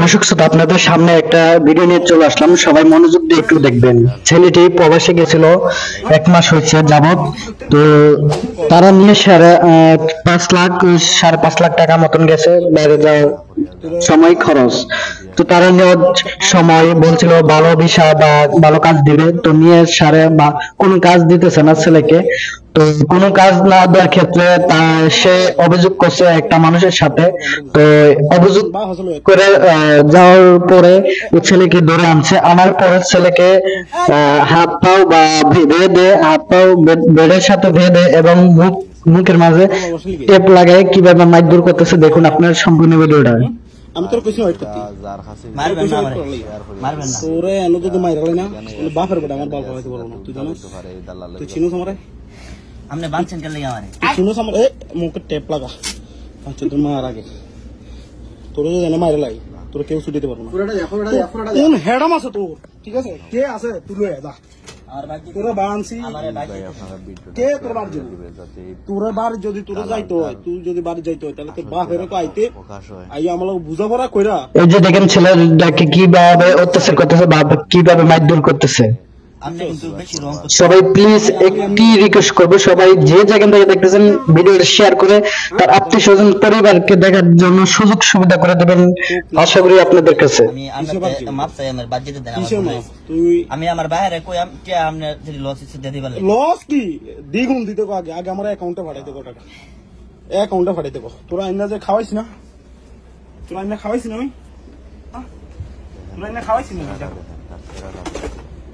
দর্শক শ্রোতা, আপনাদের সামনে একটা ভিডিও নিয়ে চলে আসলাম, সবাই মনোযোগ দিয়ে একটু দেখবেন। ছেলেটি প্রবাসে গেছিল 1 মাস হয়েছে যাবত। তো তারা নিয়ে 5.5 লাখ টাকা মতন গেছে বাইরে যাওয়ার সময় খরচ। তো তারা নেওয়ার সময় বলছিল ভালো ভিসা বা ভালো কাজ দিবে, তো নিয়ে বা কোনো কাজ দিতেছে না ছেলেকে। তো কোনো কাজ না দেওয়ার ক্ষেত্রে সে অভিযোগ করছে একটা মানুষের সাথে। তো অভিযোগ করে যাওয়ার পরে ছেলেকে ধরে আনছে, আনার পরে ছেলেকে হাত পাও বা বেঁধে, হাত পাও বেডের সাথে বেঁধে এবং মুখের মাঝে টেপ লাগায় কিভাবে মারধর করতেছে দেখুন আপনার সম্পূর্ণ ভিডিওটা। আমি তোর কইছি ওয়েট করতে মারবেন না মারবেন না তোরে এনো যদি মাইরালে না বাপের বেটা আমার বাপ হইতে পারবো না তুই জানিস তুই চিনোস আমারে আমনে বাঁচছেন কেন লাগা আমারে তুই চিনোস আমারে মুখে টেপ লাগা আচ্ছা তুই মার আগে তোরে যদি এনে মাইরা লাগে তোরে কেউ ছুটি দিতে পারবো না পুরোটা দেখো পুরোটা কোন হেডাম আছে তোর ঠিক আছে কে আছে তুই লয়ে যা আর বাকি তোরে বানছি আমারে বাকি কে তোর বাড়ি যাবে তোরে বাড়ি যদি তোরে যাইতো হয় তুই যদি বাড়ি যাইতো হয় তাহলে তোর বাপের কো আইতে আইয়া আমলা বুঝাপড়া কইরা। এই যে দেখেন ছেলেটাকে কিভাবে অত্যাচার করতেছে বা কিভাবে মারধর করতেছে। সবাই প্লিজ একটি রিকোয়েস্ট করবো, সবাই যে জায়গা থেকে দেখতেছেন ভিডিওটা শেয়ার করে তার আত্মীয় স্বজন পরিবারকে দেখার জন্য সুযোগ সুবিধা করে দেবেন, আশা করি আপনাদের কাছে। আমি আমার বাইরে কই কে আমনে যদি লস দিয়ে দিবেন লস কি দ্বিগুণ দিতে কো আগে আগে আমার অ্যাকাউন্টে পাঠাইতে কো টাকা অ্যাকাউন্টে পাঠাইতে কো তোরা আইনা যে খাওয়াইছ না তোরা আইনা খাওয়াইছ না আমি তোরা আইনা খাওয়াইছ না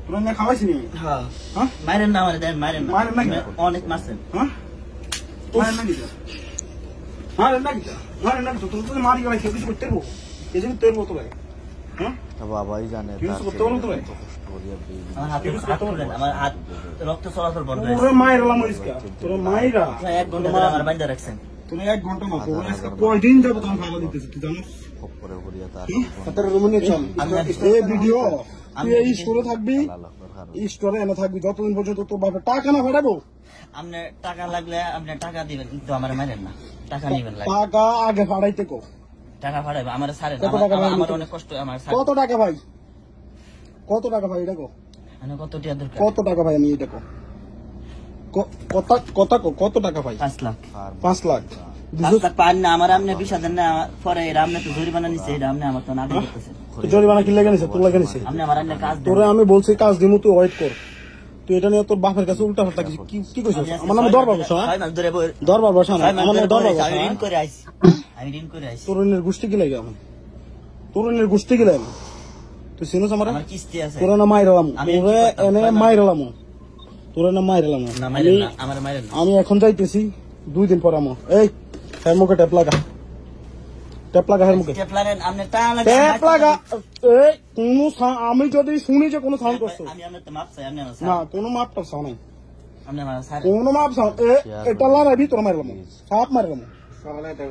তোরা না খাওয়াইছিস নি হ্যাঁ হ্যাঁ মারেন না আমারে দেন মারেন না অনেক মারছেন হ্যাঁ মারেন না কি মারেন না তো তুই মারি গলাই কিছু করতে পারবো এজন্য তোর মতো লাগে হ্যাঁ বাবাই জানে কিছু করতে পারবো তো আমার হাত রক্ত চলাচল বন্ধ হয়েছে পুরো মাইরালাম ইসকা তোর মাইরা 1 ঘন্টা ধরে আমার বাইন্দা রাখছেন তুমি 1 ঘন্টা না তোর আজকে কয়দিন যাব তুমি খাওয়া দিতেছ তুই জানিস উপরে উপরিয়া তার রুমে চল এই ভিডিও তুই এই স্টোরে থাকবি এই স্টোরে এনে থাকবি যতদিন পর্যন্ত তোর বাপে টাকা না ফাটাবো আপনি টাকা লাগলে আপনি টাকা দিবেন কিন্তু আমার মারেন না টাকা নেবেন লাগে টাকা আগে ফাটাইতে কো টাকা ফাটাইবে আমার সারে আমার অনেক কষ্ট আমার কত টাকা ভাই এটা কো আমি কত টাকা দরকার কত টাকা ভাই আমি এটা কো কত টাকা ভাই 5 লাখ 5 লাখ পান না আমার আমনে বিষা দেন না পরে আমনে তো জরিমানা নিছে এটা আমনে আমার তো না দিতেছে জরিমানা কি লাগে নিছে তোর লাগে নিছে আমনে আমার আইনা কাজ তোরে আমি বলছি কাজ দিমু তুই ওয়েট কর তুই এটা নিয়ে তোর বাপের কাছে উল্টা পাল্টা কি কইছিস আমার নামে দরবার বসা দরবার বসা না আমার নামে দরবার বসা আমি ঋণ করে আইছি তোর ঋণের গোষ্ঠী কি লাগে আমি তোর ঋণের গোষ্ঠী কি লাগে তুই চিনোস আমার কিস্তি আছে তোর না মাইরালাম তোরে এনে মাইরালাম তোরে না মাইরালাম না মাইরেন না আমার মাইরেন আমি এখন যাইতেছি 2 দিন পর আমো এই হের মুখে টেপ লাগা হের মুখে টেপ লাগেন আপনি টাকা লাগে টেপ লাগা এই কোন আমি যদি শুনি যে কোন সাউন্ড করছ আমি আপনার তো মাপ চাই আপনি আমার না কোন মাপটা চাও নাই আপনি আমার স্যার কোন মাপ চাও এটা লারা ভিতর মারলাম সাপ মারলাম সালা এটা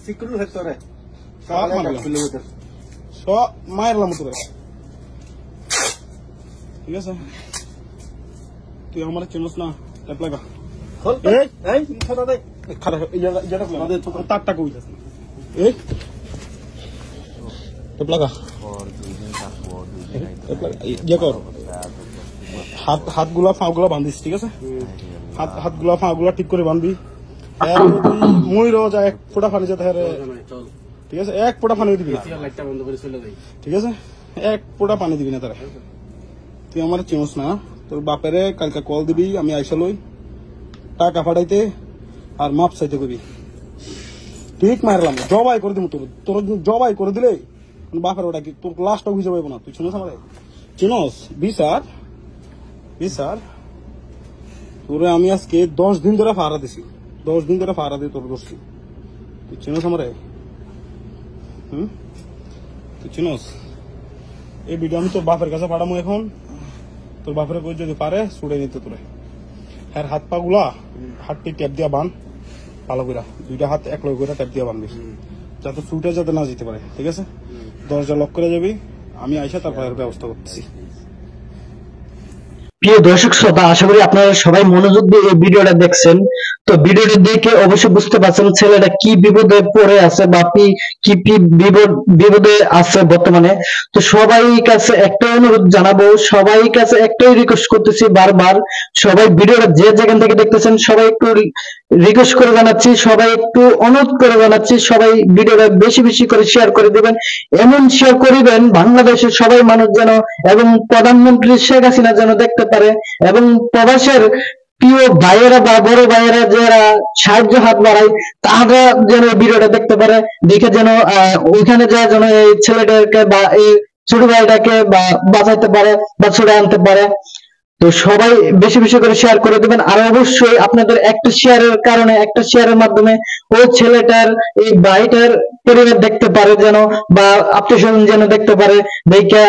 সিকিউর হেতরে সাপ মারলাম সব মারলাম তোরে ঠিক আছে তুই আমার চিনোস না টেপ লাগা এই এই খাতা দে খাতা এটা আমাদের তো তারটা কই আছে এই টেপ লাগা হাতগুলা ফাগুলা বান্ধিস ঠিক আছে হাতগুলা ফাগুলা ঠিক করে বান্ধবি মই রোজা 1 ফোঁটা পানি যেতে হারে ঠিক আছে 1 ফোঁটা পানি দিবি ঠিক আছে 1 ফোঁটা পানি দিবি না তারা তুই আমার চিনোস না তোর বাপেরে কালকে কল দিবি আমি আইসা লই টাকা ফাটাইতে আর মাপ চাইতে কবি ঠিক মারলাম জবাই করে দিব তোর জবাই করে দিলে বাপের ওটা কি তোর লাস্টটা বুঝে পাবো না তুই চিনোস আমার চিনোস বিচার তোরে আমি আজকে 10 দিন ধরে ফাড়া দিছি 10 দিন ধরে ফাড়া দিয়ে তোর দোষী তুই চিনোস আমার তুই চিনোস এই ভিডিও আমি তোর বাপের কাছে পাঠাবো এখন তোর বাপের কই যদি পারে ছুড়ে নিতে তোরে হ্যাঁ হাত পা গুলা হাতটি ট্যাপ দিয়া বান ভালো করে 2টা হাত এক লয় করে ট্যাপ দিয়া বানবি যাতে ছুটে যাতে না যেতে পারে ঠিক আছে দরজা লক করে যাবি আমি আইসা তারপর ব্যবস্থা করতেছি। প্রিয় দর্শক শ্রোতা, আশা করি আপনারা সবাই মনোযোগ দিয়ে এই ভিডিওটা দেখছেন। তো ভিডিওটা দেখে অবশ্যই বুঝতে পারছেন ছেলেটা কি বিপদে পড়ে আছে বা কি বিপদে আছে বর্তমানে। তো সবাই কাছে একটা অনুরোধ জানাবো, সবাই কাছে একটাই রিকোয়েস্ট করতেছি বারবার, সবাই ভিডিওটা যে যেখান থেকে দেখতেছেন সবাই একটু রিকোয়েস্ট করে জানাচ্ছি, সবাই একটু অনুরোধ করে জানাচ্ছি, সবাই ভিডিওটা বেশি বেশি করে শেয়ার করে দিবেন। এমন শেয়ার করিবেন বাংলাদেশের সবাই মানুষ যেন, এবং প্রধানমন্ত্রী শেখ হাসিনা যেন দেখতে পারে, এবং প্রবাসের প্রিয় ভাইয়েরা বা বড় ভাইয়েরা যারা সাহায্য হাত বাড়ায় তারা যেন ভিডিওটা দেখতে পারে, দেখে যেন ওইখানে যা যেন এই ছেলেটাকে বা এই ছোট ভাইটাকে বা বাঁচাইতে পারে বা ছুড়ে আনতে পারে। তো সবাই বেশি বেশি করে শেয়ার করে দেবেন। আর অবশ্যই আপনাদের একটা শেয়ারের কারণে, একটা শেয়ারের মাধ্যমে ওই ছেলেটার এই ভাইটার পরিবার দেখতে পারে যেন, বা আত্মীয় স্বজন যেন দেখতে পারে, দেখে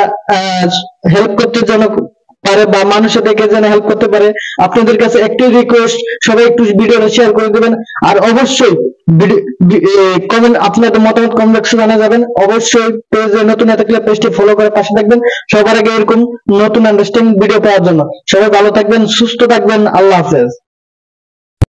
হেল্প করতে যেন পারে, বা মানুষের দেখে যেন হেল্প করতে পারে। আপনাদের কাছে একটাই রিকোয়েস্ট, সবাই একটু ভিডিওটা শেয়ার করে দেবেন। আর অবশ্যই কমেন্ট, আপনাদের মতামত কমেন্ট বক্সে জানা যাবেন। অবশ্যই পেজে নতুন থাকলে পেজটি ফলো করে পাশে থাকবেন সবার আগে এরকম নতুন আন্ডারস্ট্যান্ডিং ভিডিও পাওয়ার জন্য। সবাই ভালো থাকবেন, সুস্থ থাকবেন, আল্লাহ হাফেজ।